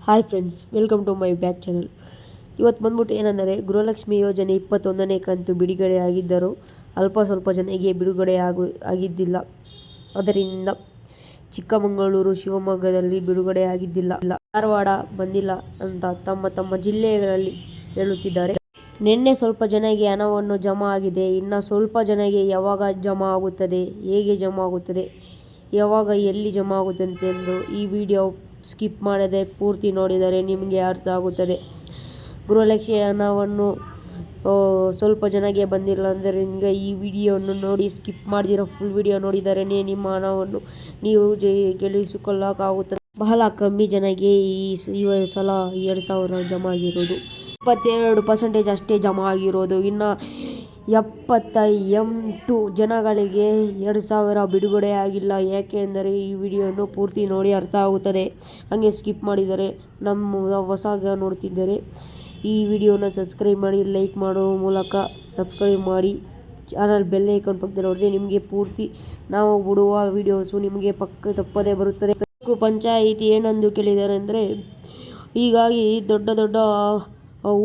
Hi friends, welcome to my back channel. ಇವತ್ತು ಬಂದ್ಬಿಟ್ಟು ಏನಂದರೆ, ಗೃಹಲಕ್ಷ್ಮಿ ಯೋಜನೆ 21ನೇ ಕಂತು ಬಿಡುಗಡೆ ಆಗಿದ್ದರೂ ಸ್ವಲ್ಪ ಜನರಿಗೆ ಬಿಡುಗಡೆ ಆಗಿದ್ದಿಲ್ಲ. ಅದರಿಂದ ಚಿಕ್ಕಮಗಳೂರು, ಶಿವಮೊಗ್ಗದಲ್ಲಿ ಬಿಡುಗಡೆ ಆಗಿದ್ದಿಲ್ಲ, ಧಾರವಾಡ ಬಂದಿಲ್ಲ ಅಂತ ತಮ್ಮ ಜಿಲ್ಲೆಗಳಲ್ಲಿ ಹೇಳುತ್ತಿದ್ದಾರೆ. ನಿನ್ನೆ ಸ್ವಲ್ಪ ಜನರಿಗೆ ಹಣವನ್ನು ಜಮಾ ಆಗಿದೆ. ಇನ್ನು ಸ್ವಲ್ಪ ಜನರಿಗೆ ಯಾವಾಗ ಜಮಾ ಆಗುತ್ತದೆ, ಹೇಗೆ ಜಮಾ ಆಗುತ್ತದೆ, ಯಾವಾಗ ಎಲ್ಲಿ ಜಮಾ ಆಗುತ್ತದೆ ಎಂದು ಈ ವಿಡಿಯೋ ಸ್ಕಿಪ್ ಮಾಡದೆ ಪೂರ್ತಿ ನೋಡಿದರೆ ನಿಮಗೆ ಅರ್ಥ ಆಗುತ್ತದೆ. ಗೃಹಲಕ್ಷ್ಮಿ ಹಣವನ್ನು ಸ್ವಲ್ಪ ಜನಕ್ಕೆ ಬಂದಿಲ್ಲ ಆದ್ದರಿಂದ ಈ ವಿಡಿಯೋವನ್ನು ನೋಡಿ, ಸ್ಕಿಪ್ ಮಾಡದಿರೋ ಫುಲ್ ವಿಡಿಯೋ ನೋಡಿದರೆ ನಿಮ್ಮ ಹಣವನ್ನು ನೀವು ಗಳಿಸಿಕೊಳ್ಳಕ್ಕಾಗುತ್ತದೆ. ಬಹಳ ಕಮ್ಮಿ ಜನಕ್ಕೆ ಈ ಸಲ 2,000 ಜಮಾ ಆಗಿರೋದು. 22% ಅಷ್ಟೇ ಜಮಾ ಆಗಿರೋದು. ಇನ್ನು 78 ಜನಗಳಿಗೆ 2,000 ಬಿಡುಗಡೆ ಆಗಿಲ್ಲ. ಯಾಕೆಂದರೆ ಈ ವಿಡಿಯೋವನ್ನು ಪೂರ್ತಿ ನೋಡಿ ಅರ್ಥ ಆಗುತ್ತದೆ. ಹಾಗೆ ಸ್ಕಿಪ್ ಮಾಡಿದರೆ, ನಮ್ಮ ಹೊಸಗ ನೋಡ್ತಿದ್ದರೆ ಈ ವಿಡಿಯೋನ ಸಬ್ಸ್ಕ್ರೈಬ್ ಮಾಡಿ, ಲೈಕ್ ಮಾಡುವ ಮೂಲಕ ಸಬ್ಸ್ಕ್ರೈಬ್ ಮಾಡಿ, ಚಾನಲ್ ಬೆಲ್ ಐಕಾನ್ ಪಕ್ಕದಲ್ಲಿ ನೋಡಿದ್ರೆ ನಿಮಗೆ ಪೂರ್ತಿ ನಾವು ಬಿಡುವ ವಿಡಿಯೋಸು ನಿಮಗೆ ತಪ್ಪದೇ ಬರುತ್ತದೆ. ಪಂಚಾಯಿತಿ ಏನೆಂದು ಕೇಳಿದ್ದಾರೆ ಅಂದರೆ, ಹೀಗಾಗಿ ದೊಡ್ಡ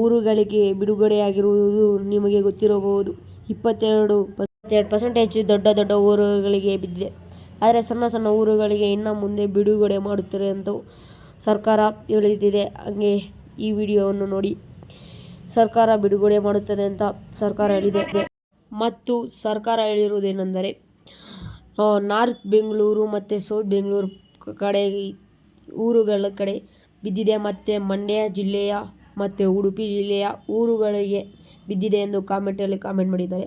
ಊರುಗಳಿಗೆ ಬಿಡುಗಡೆಯಾಗಿರುವುದು ನಿಮಗೆ ಗೊತ್ತಿರಬಹುದು. 22% ದೊಡ್ಡ ಊರುಗಳಿಗೆ ಬಿದ್ದಿದೆ. ಆದರೆ ಸಣ್ಣ ಊರುಗಳಿಗೆ ಇನ್ನು ಮುಂದೆ ಬಿಡುಗಡೆ ಮಾಡುತ್ತಾರೆ ಅಂತ ಸರ್ಕಾರ ಹೇಳಿದೆ. ಹಾಗೆ ಈ ವಿಡಿಯೋವನ್ನು ನೋಡಿ, ಸರ್ಕಾರ ಬಿಡುಗಡೆ ಮಾಡುತ್ತದೆ ಅಂತ ಸರ್ಕಾರ ಹೇಳಿದೆ. ಮತ್ತು ಸರ್ಕಾರ ಹೇಳಿರುವುದೇನೆಂದರೆ, ನಾರ್ತ್ ಬೆಂಗಳೂರು ಮತ್ತು ಸೌತ್ ಬೆಂಗಳೂರು ಊರುಗಳ ಕಡೆ ಬಿದ್ದಿದೆ, ಮತ್ತು ಮಂಡ್ಯ ಜಿಲ್ಲೆಯ ಮತ್ತು ಉಡುಪಿ ಜಿಲ್ಲೆಯ ಊರುಗಳಿಗೆ ಬಿದ್ದಿದೆ ಎಂದು ಕಾಮೆಂಟ್ ಮಾಡಿದ್ದಾರೆ.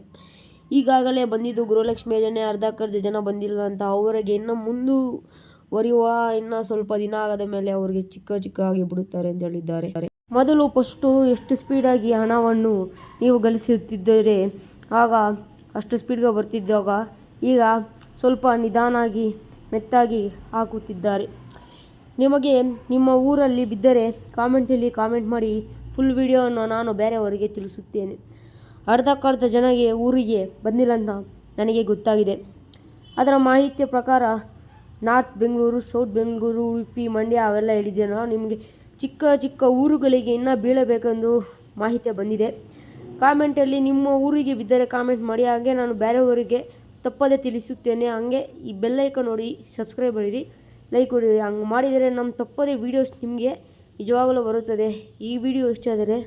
ಈಗಾಗಲೇ ಬಂದಿದ್ದು ಗೃಹಲಕ್ಷ್ಮಿ ಯೋಜನೆ ಅರ್ಧಕ್ಕರ್ಧ ಜನ ಬಂದಿಲ್ಲ ಅಂತ. ಅವರಿಗೆ ಇನ್ನು ಮುಂದುವರಿಯುವ ಇನ್ನು ಸ್ವಲ್ಪ ದಿನ ಆಗದ ಮೇಲೆ ಅವರಿಗೆ ಚಿಕ್ಕ ಆಗಿ ಬಿಡುತ್ತಾರೆ ಅಂತ ಹೇಳಿದ್ದಾರೆ. ಮೊದಲು ಫಸ್ಟು ಎಷ್ಟು ಸ್ಪೀಡಾಗಿ ಹಣವನ್ನು ನೀವು ಗಳಿಸುತ್ತಿದ್ದರೆ ಆಗ ಅಷ್ಟು ಸ್ಪೀಡ್ಗೆ ಬರ್ತಿದ್ದಾಗ, ಈಗ ಸ್ವಲ್ಪ ನಿಧಾನಾಗಿ ಮೆತ್ತಾಗಿ ಹಾಕುತ್ತಿದ್ದಾರೆ. ನಿಮಗೆ ನಿಮ್ಮ ಊರಲ್ಲಿ ಬಿದ್ದರೆ ಕಾಮೆಂಟಲ್ಲಿ ಕಾಮೆಂಟ್ ಮಾಡಿ. ಫುಲ್ ವಿಡಿಯೋವನ್ನು ನಾನು ಬೇರೆಯವರಿಗೆ ತಿಳಿಸುತ್ತೇನೆ. ಅರ್ಧಕ್ಕರ್ಧ ಜನಗೆ ಊರಿಗೆ ಬಂದಿಲ್ಲ ಅಂತ ನನಗೆ ಗೊತ್ತಾಗಿದೆ. ಅದರ ಮಾಹಿತಿಯ ಪ್ರಕಾರ ನಾರ್ತ್ ಬೆಂಗಳೂರು, ಸೌತ್ ಬೆಂಗಳೂರು, ಉಡುಪಿ, ಮಂಡ್ಯ ಅವೆಲ್ಲ ಹೇಳಿದ್ದೆ. ನಿಮಗೆ ಚಿಕ್ಕ ಊರುಗಳಿಗೆ ಇನ್ನೂ ಬೀಳಬೇಕೆಂದು ಮಾಹಿತಿ ಬಂದಿದೆ. ಕಾಮೆಂಟಲ್ಲಿ ನಿಮ್ಮ ಊರಿಗೆ ಬಿದ್ದರೆ ಕಾಮೆಂಟ್ ಮಾಡಿ. ಹಾಗೆ ನಾನು ಬೇರೆಯವರಿಗೆ ತಪ್ಪದೇ ತಿಳಿಸುತ್ತೇನೆ. ಹಾಗೆ ಈ ಬೆಲ್ ಐಕಾನ್ ನೋಡಿ, ಸಬ್ಸ್ಕ್ರೈಬ್ ಮಾಡಿರಿ, ಲೈಕ್ ಕೊಡಿರಿ. ಹಂಗೆ ಮಾಡಿದರೆ ನಮ್ಮ ತಪ್ಪದೇ ವೀಡಿಯೋಸ್ ನಿಮಗೆ ನಿಜವಾಗಲೂ ಬರುತ್ತದೆ. ಈ ವಿಡಿಯೋ ಇಷ್ಟ ಆದರೆ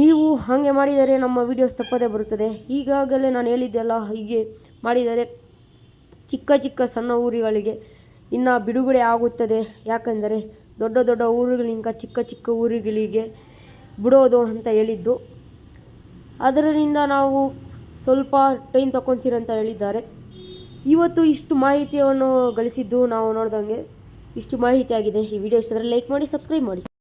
ನೀವು ಹಾಗೆ ಮಾಡಿದರೆ ನಮ್ಮ ವೀಡಿಯೋಸ್ ತಪ್ಪದೇ ಬರುತ್ತದೆ. ಈಗಾಗಲೇ ನಾನು ಹೇಳಿದ್ದೆಲ್ಲ ಹೀಗೆ ಮಾಡಿದರೆ ಚಿಕ್ಕ ಸಣ್ಣ ಊರುಗಳಿಗೆ ಇನ್ನು ಬಿಡುಗಡೆ ಆಗುತ್ತದೆ. ಯಾಕೆಂದರೆ ದೊಡ್ಡ ಊರುಗಳಿಂದ ಚಿಕ್ಕ ಊರುಗಳಿಗೆ ಬಿಡೋದು ಅಂತ ಹೇಳಿದ್ದು. ಅದರಿಂದ ನಾವು ಸ್ವಲ್ಪ ಟೈಮ್ ತಗೊತೀರಂತ ಹೇಳಿದ್ದಾರೆ. ಇವತ್ತು ಇಷ್ಟು ಮಾಹಿತಿಯನ್ನು ಗಳಿಸಿದ್ದು ನಾವು ನೋಡ್ದಂಗೆ ಇಷ್ಟು ಮಾಹಿತಿ ಆಗಿದೆ. ಈ ವಿಡಿಯೋ ಇಷ್ಟ ಆದರೆ ಲೈಕ್ ಮಾಡಿ, ಸಬ್ಸ್ಕ್ರೈಬ್ ಮಾಡಿ.